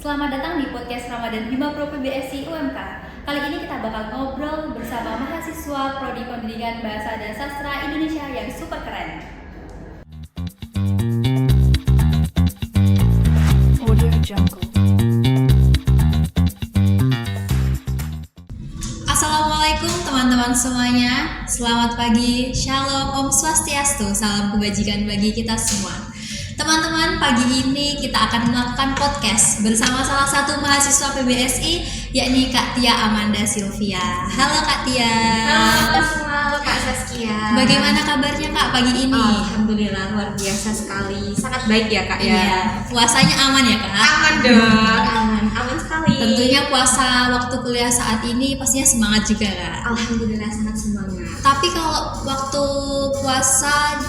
Selamat datang di podcast Ramadan Hima Pro PBSI UMK. Kali ini kita bakal ngobrol bersama mahasiswa Prodi Pendidikan Bahasa dan Sastra Indonesia yang super keren. Audio Jungle. Assalamualaikum teman-teman semuanya. Selamat pagi, Shalom, Om Swastiastu. Salam kebajikan bagi kita semua. Teman-teman, pagi ini kita akan melakukan podcast bersama salah satu mahasiswa PBSI, yakni Kak Tia Amanda Sylvia. Halo Kak Tia. Halo semua, Kak Saskia. Bagaimana kabarnya Kak pagi ini? Alhamdulillah luar biasa sekali, sangat baik ya Kak ya. Iya. Puasanya aman ya Kak? Aman dong, aman sekali. Tentunya puasa waktu kuliah saat ini pastinya semangat juga Kak. Alhamdulillah sangat semangat. Tapi kalau waktu puasa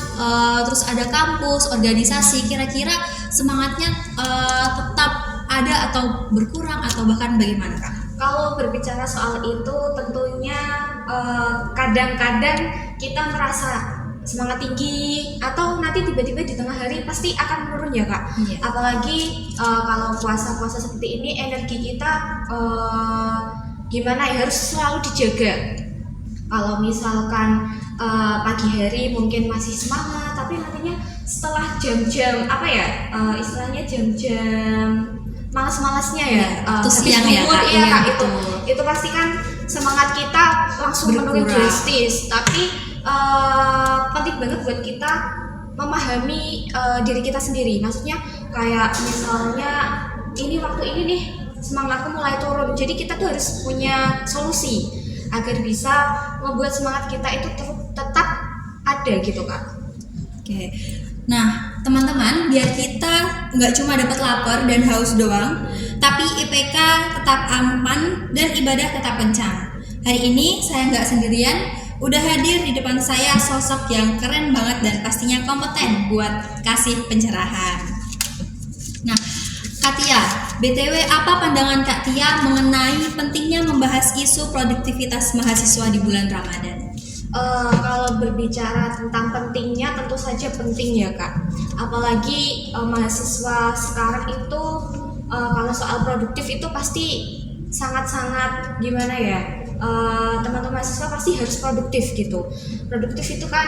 terus ada kampus, organisasi, kira-kira semangatnya tetap ada atau berkurang atau bahkan bagaimana Kak? Kalau berbicara soal itu tentunya kadang-kadang kita merasa semangat tinggi atau nanti tiba-tiba di tengah hari pasti akan menurun ya Kak. Iya. Apalagi kalau puasa-puasa seperti ini energi kita gimana ya, harus selalu dijaga. Kalau misalkan pagi hari mungkin masih semangat, tapi nantinya setelah jam-jam apa ya, istilahnya jam-jam malas-malasnya ya, Terus siang ya Kak, iya Kak, betul. itu pasti kan semangat kita langsung menurun Berkurang. drastis. Tapi penting banget buat kita memahami diri kita sendiri. Maksudnya kayak misalnya ini waktu ini nih semangatku mulai turun, jadi kita tuh harus punya solusi agar bisa membuat semangat kita itu tetap ada gitu Kak. Oke. Nah, teman-teman, biar kita nggak cuma dapat lapar dan haus doang, tapi IPK tetap aman dan ibadah tetap kencang. Hari ini saya nggak sendirian, udah hadir di depan saya sosok yang keren banget dan pastinya kompeten buat kasih pencerahan. Nah, Kak Tia, BTW apa pandangan Kak Tia mengenai pentingnya membahas isu produktivitas mahasiswa di bulan Ramadan? Kalau berbicara tentang pentingnya, tentu saja penting ya Kak. Apalagi mahasiswa sekarang itu kalau soal produktif itu pasti sangat-sangat gimana ya, teman-teman mahasiswa pasti harus produktif gitu. Produktif itu kan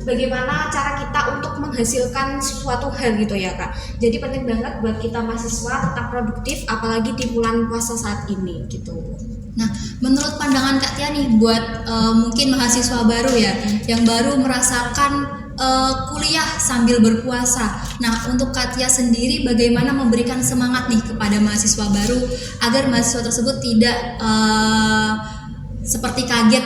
bagaimana cara kita untuk menghasilkan suatu hal gitu ya Kak. Jadi penting banget buat kita mahasiswa tetap produktif, apalagi di bulan puasa saat ini gitu. Nah, menurut pandangan Kak Tia nih buat mungkin mahasiswa baru ya, yang baru merasakan kuliah sambil berpuasa. Nah, untuk Kak Tia sendiri bagaimana memberikan semangat nih kepada mahasiswa baru agar mahasiswa tersebut tidak seperti kaget?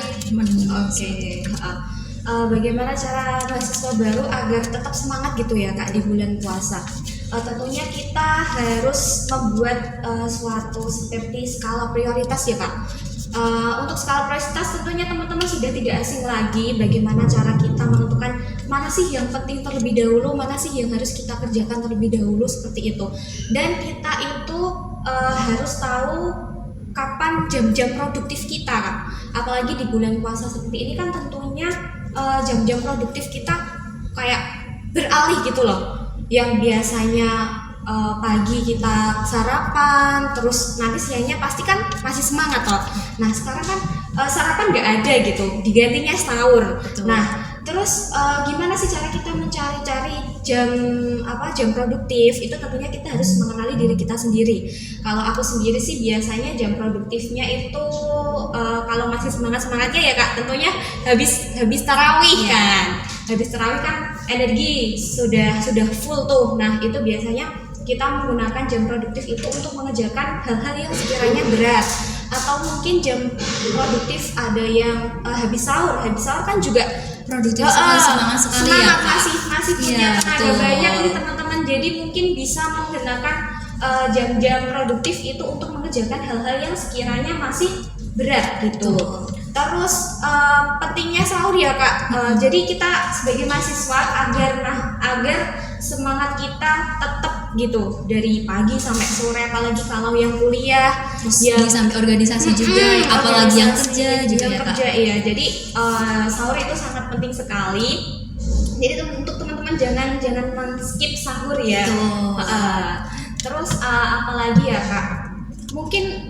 Bagaimana cara mahasiswa baru agar tetap semangat gitu ya Kak di bulan puasa? Tentunya kita harus membuat suatu seperti skala prioritas ya Kak. Untuk skala prioritas tentunya teman-teman sudah tidak asing lagi bagaimana cara kita menentukan mana sih yang penting terlebih dahulu, mana sih yang harus kita kerjakan terlebih dahulu, seperti itu. Dan kita itu harus tahu kapan jam-jam produktif kita Kak. Apalagi di bulan puasa seperti ini kan tentunya jam-jam produktif kita kayak beralih gitu loh. Yang biasanya pagi kita sarapan, terus nanti siangnya pasti kan masih semangat loh. Nah sekarang kan sarapan nggak ada gitu, digantinya sahur. Betul. Nah terus gimana sih cara kita mencari-cari jam produktif? Itu tentunya kita harus mengenali diri kita sendiri. Kalau aku sendiri sih biasanya jam produktifnya itu kalau masih semangatnya ya Kak, tentunya habis tarawih kan. Habis tarawih kan energi sudah full tuh. Nah itu biasanya kita menggunakan jam produktif itu untuk mengerjakan hal-hal yang sekiranya berat, atau mungkin jam produktif ada yang habis sahur kan juga Produktif semangat sekali ya Kak. masih punya Iya, tenaga betul. banyak nih teman-teman. Jadi mungkin bisa menggunakan jam-jam produktif itu untuk mengerjakan hal-hal yang sekiranya masih berat gitu. Betul. Terus pentingnya sahur ya Kak. Jadi kita sebagai mahasiswa agar semangat kita tetap gitu dari pagi sampai sore, apalagi kalau yang kuliah, Terus yang sampai organisasi juga, apalagi yang kerja juga ya Kak. Iya. Jadi sahur itu sangat penting sekali. Jadi untuk teman-teman jangan men-skip sahur ya. Betul. Terus apalagi ya Kak? Mungkin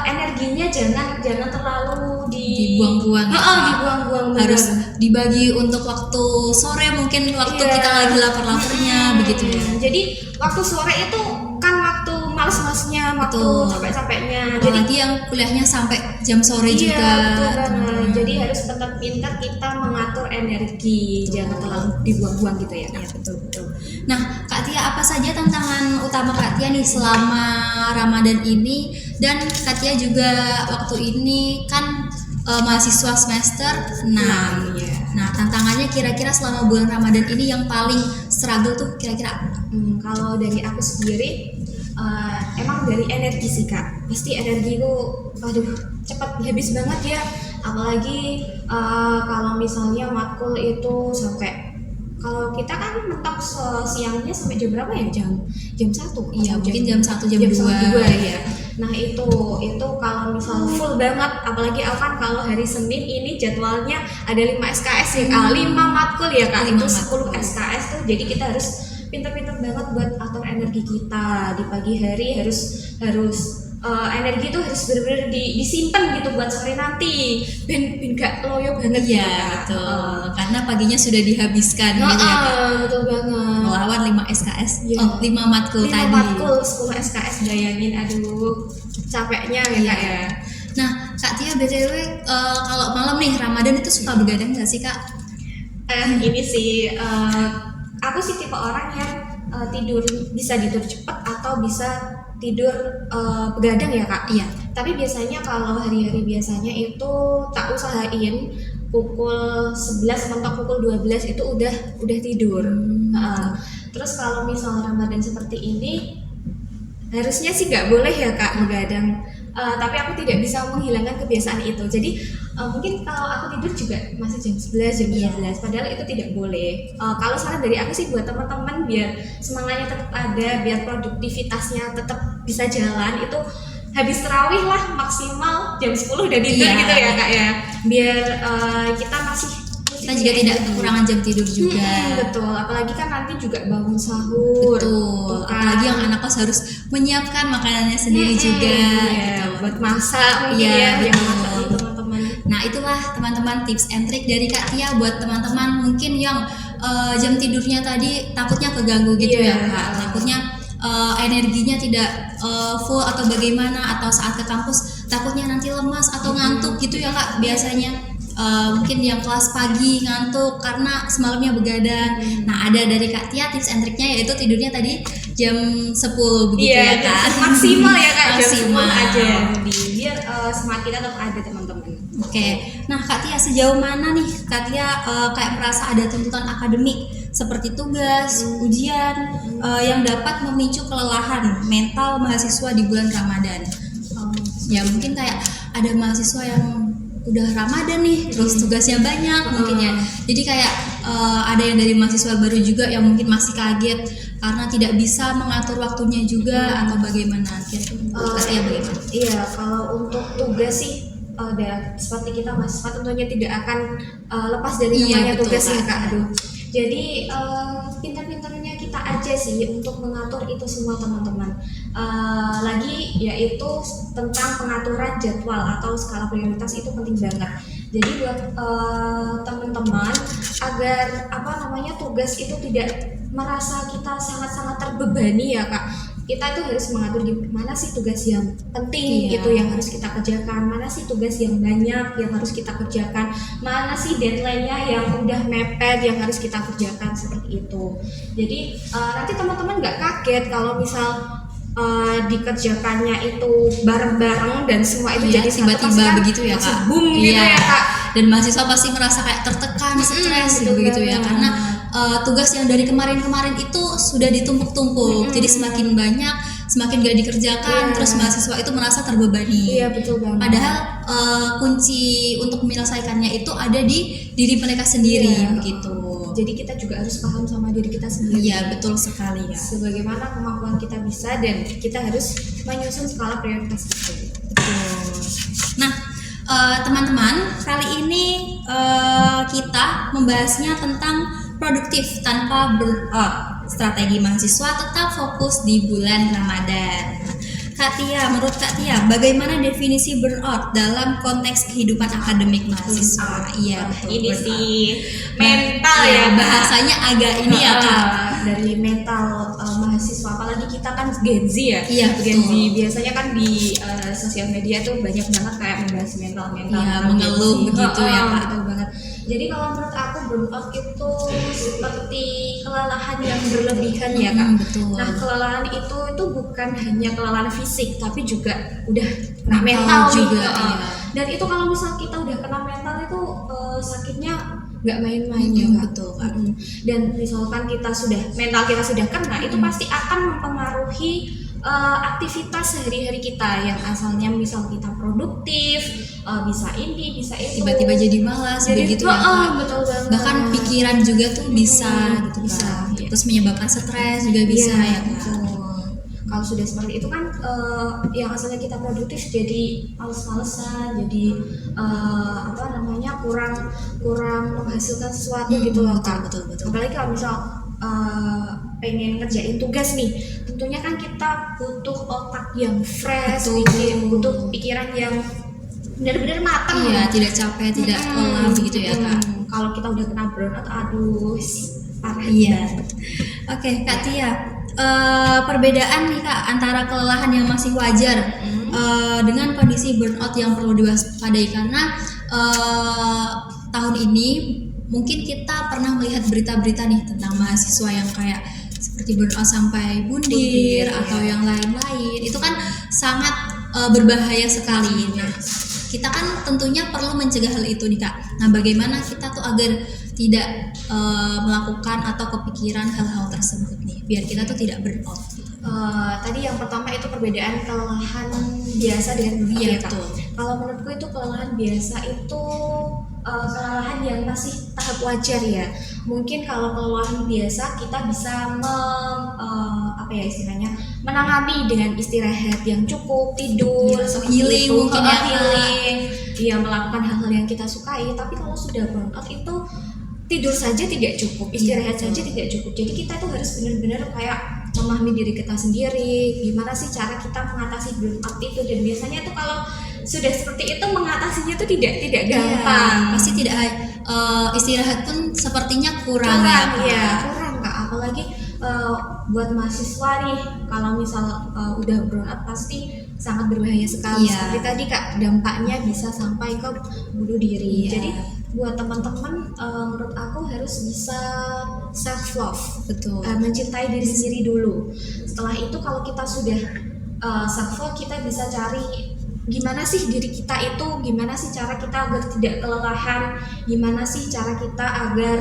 energinya jangan terlalu Dibuang-buang ya, Kak. dibuang-buang, Harus benar. dibagi untuk waktu sore, mungkin waktu Iya. kita lagi lapar-laparnya begitu ya. Jadi waktu sore itu kan waktu males-malesnya, waktu Betul. capek-capeknya. Jadi Apalagi yang kuliahnya sampai jam sore iya, juga. betul banget. teman-teman. Jadi harus pintar-pintar kita mengatur energi, jangan terlalu dibuang-buang gitu ya. Iya, betul. Nah, Kak Tia, apa saja tantangan utama Kak Tia nih selama Ramadan ini? Dan Kak Tia juga waktu ini kan mahasiswa semester 6. Iya. Nah, tantangannya kira-kira selama bulan Ramadan ini yang paling struggle tuh kira-kira apa? Kalau dari aku sendiri, emang dari energi sih Kak. Pasti energiku, waduh, cepat habis banget ya. Apalagi kalau misalnya matkul itu sampai, kalau kita kan mentok siangnya sampai jam berapa ya? Jam 1. Iya, mungkin jam 1, jam 2. 2 ya. Nah itu kalau misal full banget, apalagi aku kan kalau hari Senin ini jadwalnya ada 5 SKS ya, 5 matkul ya Kak, 5 itu 10 matkul. SKS tuh, jadi kita harus pintar-pintar banget buat atur energi kita di pagi hari, harus energi itu harus benar-benar disimpan gitu buat sore nanti, ben gak loyo banget Iya, gitu, Kak. betul. Karena paginya sudah dihabiskan gitu ya, Kak. Betul banget. Melawan 5 SKS, Iya. 5 matkul 5 tadi. matkul 10 SKS, bayangin, aduh capeknya ya Iya. Kak ya. Nah, Kak Tia BTW kalau malam nih Ramadan itu suka begadang nggak sih, Kak? Ini sih aku sih tipe orang yang bisa tidur cepat atau bisa tidur begadang ya Kak. Iya. Tapi biasanya kalau hari-hari biasanya itu tak usahain pukul 11 mentok pukul 12 itu udah tidur. Terus kalau misal Ramadan seperti ini, harusnya sih nggak boleh ya Kak begadang. Tapi aku tidak bisa menghilangkan kebiasaan itu. Jadi mungkin kalau aku tidur juga masih jam 11, jam 12, padahal itu tidak boleh. Kalau saran dari aku sih buat teman-teman, biar semangatnya tetap ada, biar produktivitasnya tetap bisa jalan, itu habis terawih lah maksimal jam 10 udah tidur Iya. gitu ya Kak ya. Biar kita Kita juga tidak kekurangan jam tidur juga. Betul, apalagi kan nanti juga bangun sahur. Betul. Tuh kan. Apalagi yang anak kos harus menyiapkan makanannya sendiri juga. Iya, gitu. buat masak mungkin Iya, ya, yang betul. masak nih teman-teman. Nah, itulah teman-teman tips and trick dari Kak Tia buat teman-teman mungkin yang jam tidurnya tadi takutnya keganggu gitu Iya. ya, Kak. Takutnya energinya tidak full atau bagaimana, atau saat ke kampus takutnya nanti lemas atau ngantuk gitu ya Kak. Biasanya mungkin yang kelas pagi ngantuk karena semalamnya begadang. Nah, ada dari Kak Tia tips and triknya, yaitu tidurnya tadi jam 10 begitu ya Kak. Maksimal ya Kak, jam 10 Maksimal. aja. Biar semangat kita tetap ada teman-teman. Oke, nah Kak Tia, sejauh mana nih Kak Tia kayak merasa ada tuntutan akademik seperti tugas, ujian yang dapat memicu kelelahan mental mahasiswa di bulan Ramadan? Ya mungkin kayak ada mahasiswa yang udah Ramadan nih, terus tugasnya banyak mungkin ya. Jadi kayak ada yang dari mahasiswa baru juga yang mungkin masih kaget karena tidak bisa mengatur waktunya juga, atau bagaimana? Kira-kira Kak Tia bagaimana? Iya, kalau untuk tugas sih seperti kita mahasiswa tentunya tidak akan lepas dari Iya, namanya betul, tugas ya Kak. Kak. Aduh. Jadi pintar-pintarnya kita aja sih untuk mengatur itu semua teman-teman. Lagi yaitu tentang pengaturan jadwal atau skala prioritas itu penting banget. Jadi buat teman-teman agar tugas itu tidak merasa kita sangat-sangat terbebani ya Kak. Kita tuh harus mengatur gimana sih tugas yang penting Iya. gitu yang harus kita kerjakan, mana sih tugas yang banyak yang harus kita kerjakan, mana sih deadline-nya yang udah mepet yang harus kita kerjakan, seperti itu. Jadi nanti teman-teman nggak kaget kalau misal dikerjakannya itu bareng-bareng dan semua itu Iya, jadi satu, tiba-tiba pasti kan begitu ya langsung Kak. boom gitu Iya. ya Kak. Dan mahasiswa pasti merasa kayak tertekan, stres betul begitu ya, banget. karena tugas yang dari kemarin-kemarin itu sudah ditumpuk-tumpuk. Jadi semakin banyak, semakin gak dikerjakan, Iya. terus mahasiswa itu merasa terbebani. Iya betul banget. Padahal kunci untuk menyelesaikannya itu ada di diri mereka sendiri, Iya. begitu. Jadi kita juga harus paham sama diri kita sendiri. Iya, betul sekali ya. Sebagaimana kemampuan kita bisa, dan kita harus menyusun skala prioritas itu. Nah, teman-teman, kali ini kita membahasnya tentang produktif tanpa burnout. Strategi mahasiswa tetap fokus di bulan Ramadan. Kak Tia, menurut Kak Tia, bagaimana definisi burnout dalam konteks kehidupan akademik mahasiswa? Iya, betul. Ini burnout. sih mental Iya, ya, Kak. bahasanya agak ini ya Kak. Dari mental mahasiswa, apalagi kita kan Gen Z ya. Iya, Gen Z betul. biasanya kan di sosial media tuh banyak banget kayak membahas mental Iya, mengeluh Gen Z. begitu ya, Kak. Betul banget. Jadi kalau menurut aku burnout itu seperti kelelahan yang berlebihan ya Kak. Betul. Nah, kelelahan itu bukan hanya kelelahan fisik, tapi juga udah kena Mental mental juga, nih. iya. Dan itu kalau misal kita udah kena mental itu sakitnya nggak main-main ya Kak. betul, Kak. Dan misalkan mental kita sudah kena, itu pasti akan mempengaruhi aktivitas sehari-hari kita yang asalnya misal kita produktif, bisa ini, bisa itu. Tiba-tiba jadi malas begitu ya Kak. Betul banget. Bahkan pikiran juga tuh bisa gitu bisa, Kak. iya. Terus menyebabkan stres juga bisa Iya, ya Kak. betul. Kalau sudah seperti itu kan yang asalnya kita produktif jadi males-malesan, jadi kurang menghasilkan sesuatu gitu loh Kak. betul. Apalagi kalau misal pengen ngerjain tugas nih, tentunya kan kita butuh otak yang fresh, butuh pikiran yang benar-benar matang. Iya, tidak capek, tidak lelah begitu ya Kak. Kalau kita udah kena burnout, aduh parah. Iya. Oke, Kak Tia. Perbedaan nih Kak antara kelelahan yang masih wajar dengan kondisi burnout yang perlu diwaspadai, karena tahun ini mungkin kita pernah melihat berita-berita nih tentang mahasiswa yang kayak seperti burnout sampai bundir atau yang lain-lain. Itu kan sangat berbahaya sekali. Nah, kita kan tentunya perlu mencegah hal itu nih Kak. Nah, bagaimana kita tuh agar tidak melakukan atau kepikiran hal-hal tersebut nih, biar kita tuh tidak burnout gitu. Tadi yang pertama itu perbedaan kelelahan biasa dengan burnout Iya, ya Kak. betul. Kalau menurutku itu kelelahan biasa itu kelelahan yang masih tahap wajar ya. Mungkin kalau kelelahan biasa kita bisa menangani dengan istirahat yang cukup, tidur, Iya, seperti healing itu. mungkin ya, Kak. Healing, ya melakukan hal-hal yang kita sukai. Tapi kalau sudah burnout itu tidur saja tidak cukup, istirahat saja tidak cukup. Jadi kita tuh harus benar-benar kayak memahami diri kita sendiri, gimana sih cara kita mengatasi burnout itu. Dan biasanya tuh kalau sudah seperti itu mengatasinya tuh tidak gampang. Pasti tidak istirahat pun sepertinya kurang kurang Kak. Apalagi buat mahasiswa nih, kalau misal udah burnout pasti sangat berbahaya sekali. Iya. Seperti tadi Kak, dampaknya bisa sampai ke bunuh diri. Iya. Jadi buat teman-teman, menurut aku harus bisa self love, betul. mencintai diri sendiri dulu. Setelah itu kalau kita sudah self love, kita bisa cari gimana sih diri kita itu, gimana sih cara kita agar tidak kelelahan, gimana sih cara kita agar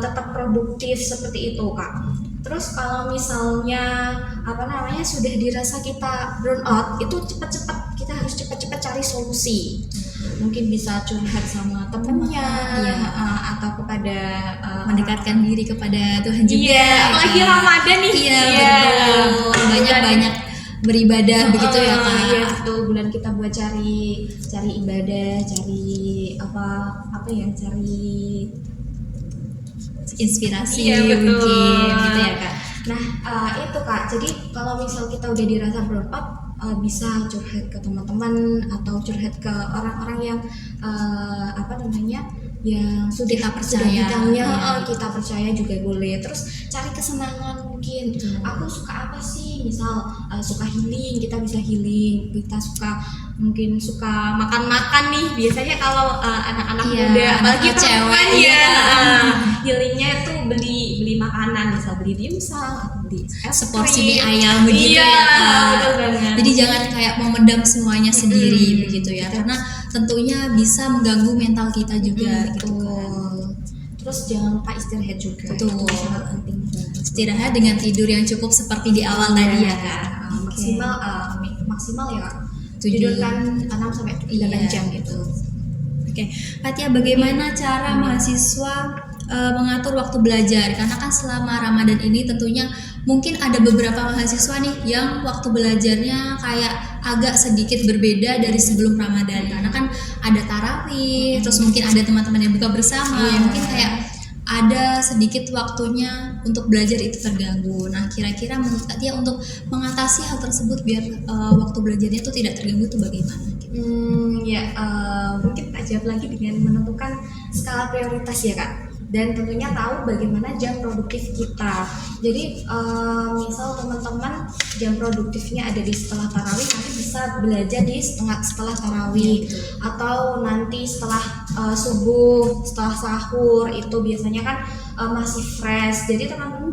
tetap produktif seperti itu Kak. Terus kalau misalnya sudah dirasa kita burnout, itu kita harus cepat-cepat cari solusi. Mungkin bisa curhat sama temennya, atau kepada mendekatkan diri kepada Tuhan juga. Iya, apalagi Ramadan nih. Iya, betul. Banyak beribadah begitu ya Kak. Iya, betul. Bulan kita buat cari ibadah, cari cari inspirasi betul. mungkin gitu ya Kak. Nah, itu Kak. Jadi kalau misal kita udah dirasa burnout, bisa curhat ke teman-teman atau curhat ke orang-orang yang yang sudah Kita percaya. bidangnya, Iya. kita percaya juga boleh. Terus cari kesenangan mungkin. Aku suka apa sih? Misal suka healing, kita bisa healing. Kita mungkin suka makan-makan nih. Biasanya kalau anak-anak Iya, muda, apalagi anak cewek, perempuan iya. healingnya tuh beli makanan, misal beli dimsum atau beli es Seporsi mie krim. ayam begitu Iya, ya Kak. betul banget. Jadi jangan kayak memendam semuanya sendiri begitu ya, karena tentunya bisa mengganggu mental kita juga gitu kan. Betul. Terus jangan lupa istirahat juga. Betul. Itu sangat penting. Istirahat dengan tidur yang cukup seperti di awal tadi ya Kak. Maksimal ya Kak. 7. Tidur kan 6 sampai 8 jam gitu. Oke, Fatia, bagaimana cara mahasiswa mengatur waktu belajar? Karena kan selama Ramadan ini tentunya mungkin ada beberapa mahasiswa nih yang waktu belajarnya kayak agak sedikit berbeda dari sebelum Ramadan. Karena kan ada tarawih, terus mungkin ada teman-teman yang buka bersama, Iya. mungkin kayak ada sedikit waktunya untuk belajar itu terganggu. Nah, kira-kira menurut Kak Tia untuk mengatasi hal tersebut biar waktu belajarnya itu tidak terganggu itu bagaimana? Mungkin tak jawab lagi dengan menentukan skala prioritas ya Kak, dan tentunya tahu bagaimana jam produktif kita. Jadi misal teman-teman jam produktifnya ada di setelah tarawih, nanti bisa belajar di setelah tarawih, atau nanti setelah subuh, setelah sahur, itu biasanya kan masih fresh. Jadi teman-teman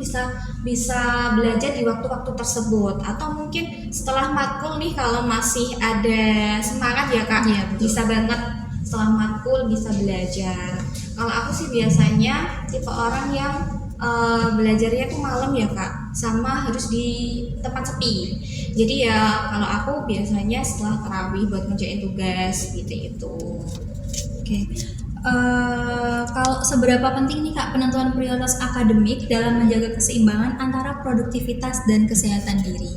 bisa belajar di waktu-waktu tersebut, atau mungkin setelah matkul nih kalau masih ada semangat ya Kak, bisa banget setelah matkul bisa belajar. Kalau aku sih biasanya tipe orang yang belajarnya tuh malam ya Kak, sama harus di tempat sepi. Jadi ya kalau aku biasanya setelah tarawih buat ngerjain tugas gitu. Oke. Kalau seberapa penting nih Kak penentuan prioritas akademik dalam menjaga keseimbangan antara produktivitas dan kesehatan diri?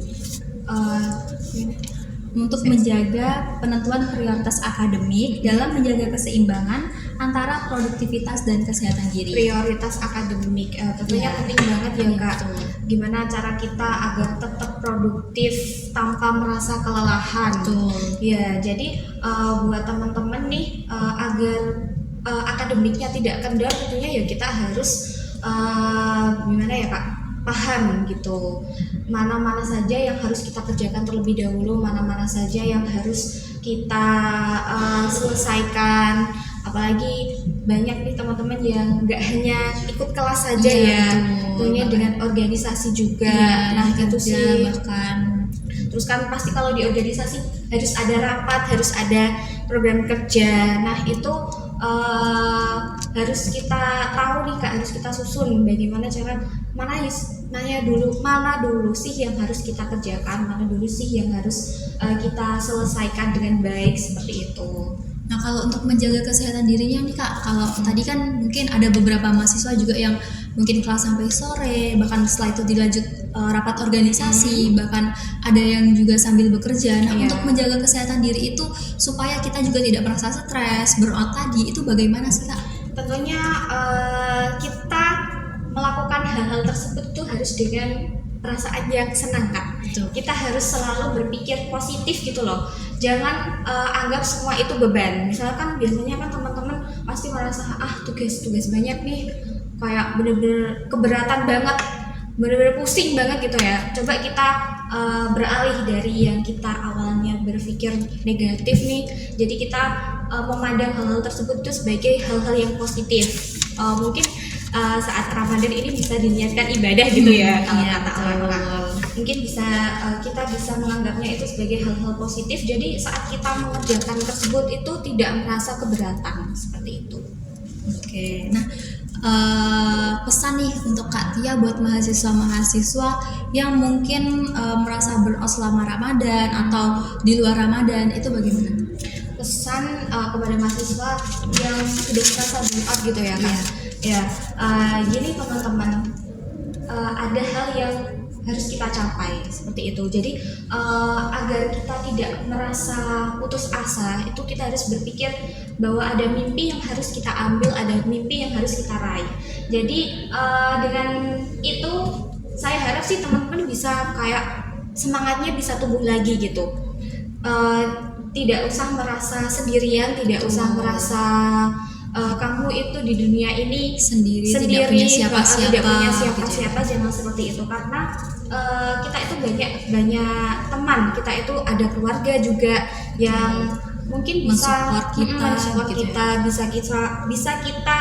Untuk menjaga penentuan prioritas akademik dalam menjaga keseimbangan antara produktivitas dan kesehatan diri. Prioritas akademik tentunya penting banget ya Kak. Gimana cara kita agar tetap produktif tanpa merasa kelelahan? Ya, jadi buat teman-teman nih agar akademiknya tidak kendor, tentunya ya kita harus gimana ya Kak? Paham gitu, mana-mana saja yang harus kita kerjakan terlebih dahulu, mana-mana saja yang harus kita selesaikan. Apalagi banyak nih teman-teman yang nggak hanya ikut kelas saja tentunya dengan organisasi juga. Nah itu sih bahkan. Terus kan pasti kalau di organisasi harus ada rapat, harus ada program kerja. Nah itu harus kita tahu nih Kak, harus kita susun bagaimana cara mana dulu sih yang harus kita kerjakan, mana dulu sih yang harus kita selesaikan dengan baik, seperti itu. Nah kalau untuk menjaga kesehatan dirinya nih Kak, kalau tadi kan mungkin ada beberapa mahasiswa juga yang mungkin kelas sampai sore, bahkan setelah itu dilanjut rapat organisasi, bahkan ada yang juga sambil bekerja. Nah untuk menjaga kesehatan diri itu supaya kita juga tidak merasa stres, burnout tadi, itu bagaimana sih Kak? Tentunya kita melakukan hal-hal tersebut tuh harus dengan perasaan yang senang Kak. Kita harus selalu berpikir positif gitu loh. Jangan anggap semua itu beban. Misalkan biasanya kan teman-teman pasti merasa tugas banyak nih, kayak bener-bener keberatan banget, bener-bener pusing banget gitu ya. Coba kita beralih dari yang kita awalnya berpikir negatif nih, jadi kita memandang hal-hal tersebut itu sebagai hal-hal yang positif. Mungkin saat Ramadan ini bisa diniatkan ibadah gitu ya kalau kata orang-orang. Mungkin kita bisa menganggapnya itu sebagai hal-hal positif. Jadi saat kita mengerjakan tersebut itu tidak merasa keberatan, seperti itu. Oke, nah pesan nih untuk Kak Tia buat mahasiswa-mahasiswa yang mungkin merasa burnout selama Ramadan atau di luar Ramadan, itu bagaimana? Pesan kepada mahasiswa yang sudah merasa burnout gitu ya Kak. Gini teman-teman, ada hal yang harus kita capai seperti itu. Jadi agar kita tidak merasa putus asa, itu kita harus berpikir bahwa ada mimpi yang harus kita ambil, ada mimpi yang harus kita raih. Jadi dengan itu saya harap sih teman-teman bisa kayak semangatnya bisa tumbuh lagi gitu. Tidak usah merasa sendirian, tidak usah merasa kamu itu di dunia ini sendiri tidak punya siapa-siapa, jangan seperti itu, karena kita itu banyak teman, kita itu ada keluarga juga yang mungkin bisa mensupport kita, bisa kita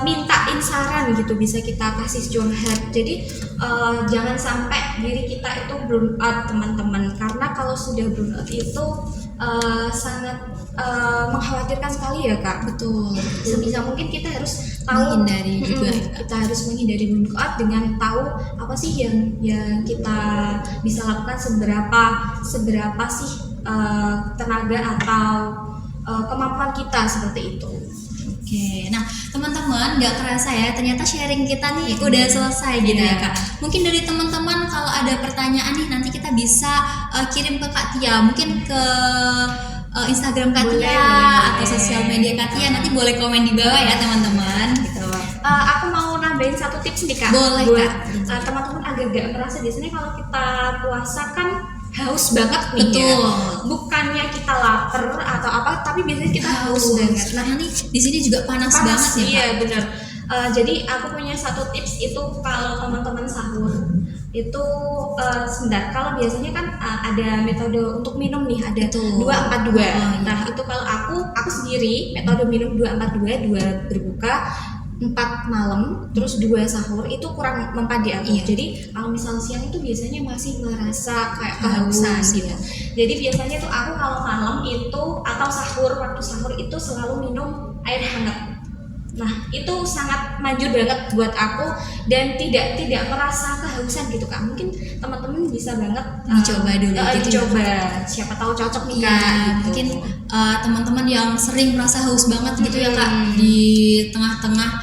mintain saran gitu, bisa kita kasih curhat. Jadi jangan sampai diri kita itu burn out teman-teman, karena kalau sudah burn out itu sangat mengkhawatirkan sekali ya Kak. Betul. Sebisa mungkin kita harus tahu menghindari juga. Kita harus menghindari burnout dengan tahu apa sih yang kita bisa lakukan, seberapa sih tenaga atau kemampuan kita, seperti itu. Oke, nah teman-teman nggak kerasa ya, ternyata sharing kita nih udah selesai gitu ya Kak. Mungkin dari teman-teman kalau ada pertanyaan nih nanti kita bisa kirim ke Kak Tia, mungkin ke Instagram Kak Tia atau sosial media Kak Tia, nanti boleh komen di bawah ya teman-teman gitu. Aku mau nambahin satu tips nih Kak. Boleh, buat Kak. teman-teman agar gak merasa biasanya kalau kita puasa kan haus banget nih ya. Betul. Bukannya kita lapar atau apa, tapi biasanya kita haus banget. Nah, ini di sini juga panas banget ya, iya Kak. bener. Jadi aku punya satu tips itu kalau teman-teman sahur itu sebentar. Kalau biasanya kan ada metode untuk minum nih, ada Betul. 2-4-2. iya. Nah itu kalau aku sendiri metode minum 2-4-2, 2 berbuka, 4 malam, terus 2 sahur itu kurang mempan di aku. Iya. Jadi kalau misal siang itu biasanya masih merasa kayak kehausan Haus, gitu. Jadi biasanya tuh aku kalau malam itu atau waktu sahur itu selalu minum air hangat. Nah itu sangat manjur banget buat aku dan tidak merasa kehausan gitu Kak. Mungkin teman-teman bisa banget Dicoba dulu gitu ya, dicoba. Siapa tahu cocok nih Iya, Kak. Gitu. mungkin teman-teman yang sering merasa haus banget gitu ya Kak, di tengah-tengah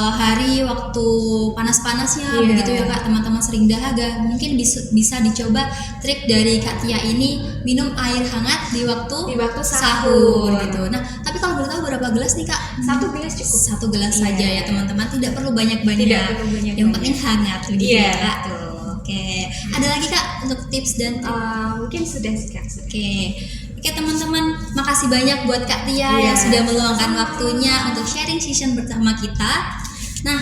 hari waktu panas-panasnya Iya. begitu ya Kak, teman-teman sering dahaga, mungkin bisa dicoba trik dari Kak Tia ini, minum air hangat di waktu sahur. gitu. Nah, tapi kalau boleh tahu berapa gelas nih Kak? 1 gelas cukup. 1 gelas Iya. saja ya teman-teman, tidak perlu banyak-banyak. Tidak perlu banyak-banyak. Yang penting hangat begitu Iya, ya Kak. betul. Oke, ada lagi Kak untuk tips dan trik? Mungkin sudah sih Kak. Oke teman-teman, makasih banyak buat Kak Tia Iya. yang sudah meluangkan waktunya untuk sharing session bersama kita. Nah,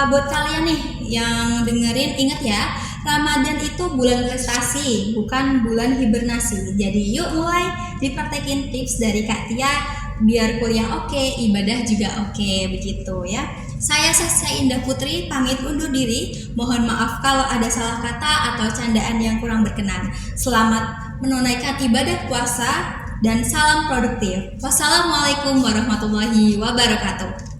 buat kalian nih yang dengerin, ingat ya, Ramadan itu bulan prestasi, bukan bulan hibernasi. Jadi yuk mulai dipraktekin tips dari Kak Tia biar kuliah oke, ibadah juga oke, begitu ya. Saya Sasha Indah Putri pamit undur diri. Mohon maaf kalau ada salah kata atau candaan yang kurang berkenan. Selamat menunaikan ibadah puasa dan salam produktif. Wassalamualaikum warahmatullahi wabarakatuh.